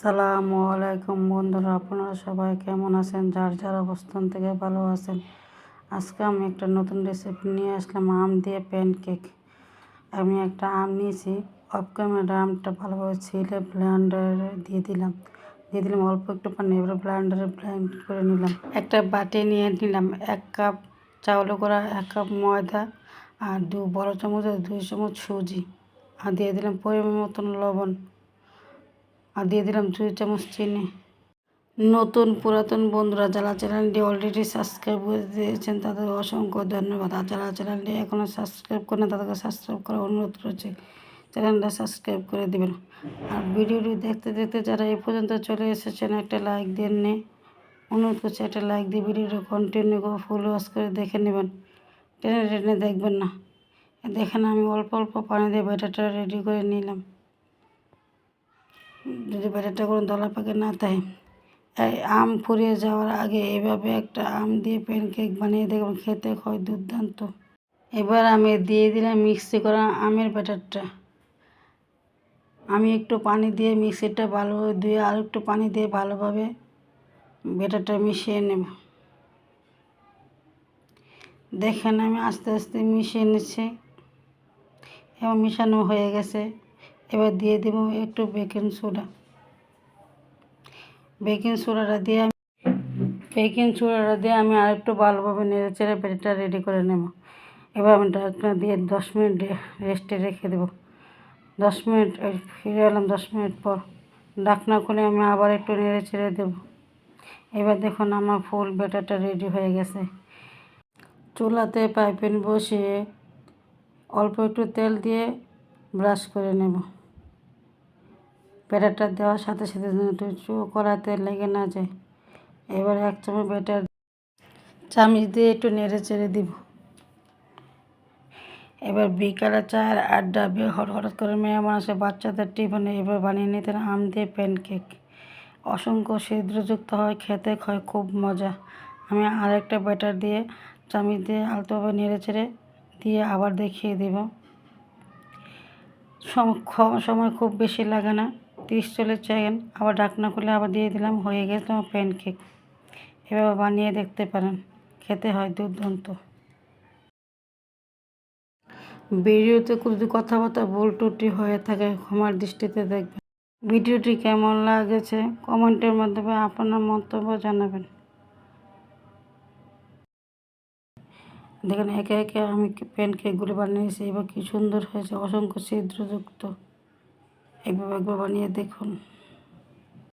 আসসালামু আলাইকুম বন্ধুরা, আপনারা সবাই কেমন আছেন? যার যার অবস্থান থেকে ভালো আছেন। আজকে আমি একটা নতুন রেসিপি নিয়ে আসলাম, আম দিয়ে প্যানকেক। আমি একটা আম নিয়েছি, অফ ক্যামেরা আমটা ভালোভাবে ছিলে ব্লেন্ডারে দিয়ে দিলাম অল্প একটু পানি। এবার ব্লেন্ডারে ব্লেন্ড করে নিলাম। একটা বাটি নিয়ে নিলাম, 1 কাপ চাউল গুঁড়া, 1 কাপ ময়দা, আর 2 বড় চামচ 2 চামচ সুজি, আর দিয়ে দিলাম পরিমাণ মতন লবণ, আর দিয়ে দিলাম 2 চামচ চিনি। নতুন পুরাতন বন্ধুরা যারা চ্যানেলটি অলরেডি সাবস্ক্রাইব করে দিয়েছেন তাদের অসংখ্য ধন্যবাদ। আর যারা চ্যানেলটি এখনও সাবস্ক্রাইব করেন তাদেরকে সাবস্ক্রাইব করার অনুরোধ করছি। চ্যানেলটা সাবস্ক্রাইব করে দেবেন। আর ভিডিওটি দেখতে দেখতে যারা এই পর্যন্ত চলে এসেছেন একটা লাইক দেননি, অনুরোধ করছি একটা লাইক দিয়ে ভিডিওটি কন্টিনিউ করে ফুল ওয়াচ করে দেখে নেবেন। টেনে টেনে দেখবেন না। দেখেন আমি অল্প অল্প পানি দিয়ে ব্যাটারটা রেডি করে নিলাম। যদি ব্যাটারটা কোনো দলা পাকে না থাকে, এই আম ফুরিয়ে যাওয়ার আগে এভাবে একটা আম দিয়ে প্যানকেক বানিয়ে দেখবেন, খেতে হয় দুর্দান্ত। এবার আমি দিয়ে দিলাম মিক্সি করা আমের ব্যাটারটা। আমি একটু পানি দিয়ে মিক্সিটা ভালোভাবে ধুয়ে আর একটু পানি দিয়ে ভালোভাবে ব্যাটারটা মিশিয়ে নেব। দেখেন আমি আস্তে আস্তে মিশিয়ে নিচ্ছি এবং মিশানো হয়ে গেছে। এবার দিয়ে দেব একটু বেকিং সোডা। বেকিং সোডাটা দিয়ে আমি আরেকটু ভালোভাবে নেড়ে চেড়ে ব্যাটারটা রেডি করে নেব। এবার আমি ঢাকনা দিয়ে 10 মিনিট রেস্টে রেখে দেব। 10 মিনিট ফিরে এলাম 10 মিনিট পর। ঢাকনা খুলে আমি আবার একটু নেড়ে চেড়ে দেব। এবার দেখুন আমার ফুল ব্যাটারটা রেডি হয়ে গেছে। চুলাতে পাইপেন বসিয়ে অল্প একটু তেল দিয়ে ব্রাশ করে নেব। ব্যাটারটা দেওয়ার সাথে সাথে একটু কড়াতে লেগে না যায়। এবার 1 চামচ ব্যাটার চামচ দিয়ে একটু নেড়ে চেড়ে দিব। এবার বিকালে চায়ের আড্ডা হঠাৎ করে মেহমান আসে, বাচ্চাদের টিফিনে এবার বানিয়ে নিতেন আম দিয়ে প্যানকেক। অসংখ্য ছিদ্রযুক্ত হয়, খেতে হয় খুব মজা। আমি আরেকটা ব্যাটার দিয়ে চামচ দিয়ে আলতোভাবে নেড়ে চেড়ে দিয়ে আবার দেখিয়ে দেব। সময় খুব বেশি লাগে না, 30-40 সেকেন্ড। আবার ঢাকনা খুলে আবার দিয়ে দিলাম, হয়ে গেছে আমার প্যানকেক। এভাবে বানিয়ে দেখতে পারেন, খেতে হয় দুর্দান্ত। ভিডিওতে যদি কথাবার্তা ভুল ত্রুটি হয়ে থাকে ক্ষমার দৃষ্টিতে দেখবেন। ভিডিওটি কেমন লাগেছে কমেন্টের মাধ্যমে আপনার মন্তব্য জানাবেন। দেখেন একে একে আমি প্যানকেকগুলো বানিয়েছি, এবার কি সুন্দর হয়েছে, অসংখ্য ছিদ্রযুক্ত। একবার বানিয়ে দেখুন।